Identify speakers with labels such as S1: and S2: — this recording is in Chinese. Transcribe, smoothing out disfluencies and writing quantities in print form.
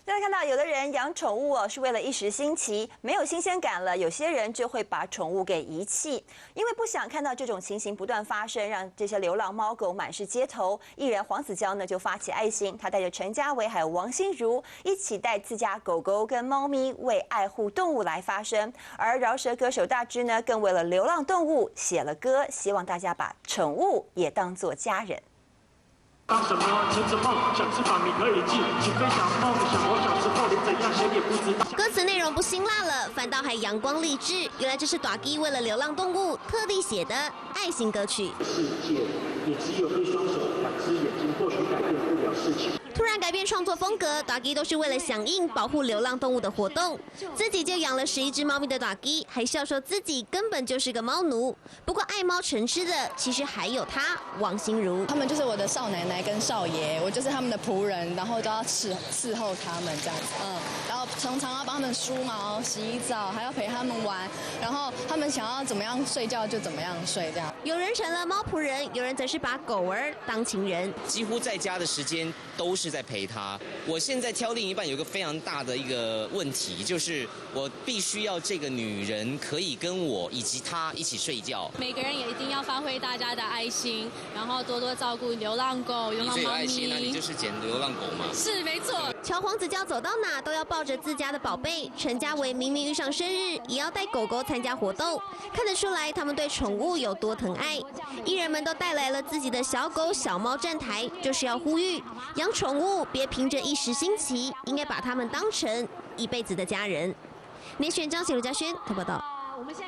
S1: 大家看到，有的人养宠物是为了一时兴起，没有新鲜感了，有些人就会把宠物给遗弃，因为不想看到这种情形不断发生，让这些流浪猫狗满是街头。艺人黄子佼呢就发起爱心，他带着陈家维还有王心如一起带自家狗狗跟猫咪为爱护动物来发声。而饶舌歌手大支呢更为了流浪动物写了歌，希望大家把宠物也当作家人。
S2: 当什么成着梦，想吃饭你可以记，请分享梦想。我小时候连怎样写也不知道。
S3: 歌词内容不辛辣了，反倒还阳光励志。原来这是大支为了流浪动物特地写的爱心歌曲。
S2: 世界也只有一双手，两只眼睛，或许改变不了事情。
S3: 突然改变创作风格，大支都是为了响应保护流浪动物的活动。自己就养了11只猫咪的大支，还笑说自己根本就是个猫奴。不过爱猫成痴的，其实还有他王心如。
S4: 他们就是我的少奶奶跟少爷，我就是他们的仆人，然后都要伺候他们这样子。然后常常要帮他们梳毛、洗澡，还要陪他们玩。然后他们想要怎么样睡觉就怎么样睡，这样。
S3: 有人成了猫仆人，有人则是把狗儿当情人。
S5: 几乎在家的时间都是在陪他。我现在挑另一半有一个非常大的一个问题，就是我必须要这个女人可以跟我以及她一起睡觉。
S6: 每个人也一定要发挥大家的爱心，然后多多照顾流浪狗、流浪猫咪。
S5: 你最有爱心啊，你就是捡流浪狗嘛。
S6: 是没错。
S3: 乔黄子佼走到哪都要抱着自家的宝贝。陈家维明明遇上生日，也要带狗狗参加活动，看得出来他们对宠物有多疼爱。艺人们都带来了自己的小狗、小猫站台，就是要呼吁养宠物别凭着一时兴起，应该把它们当成一辈子的家人。内选张写卢嘉轩，他报道。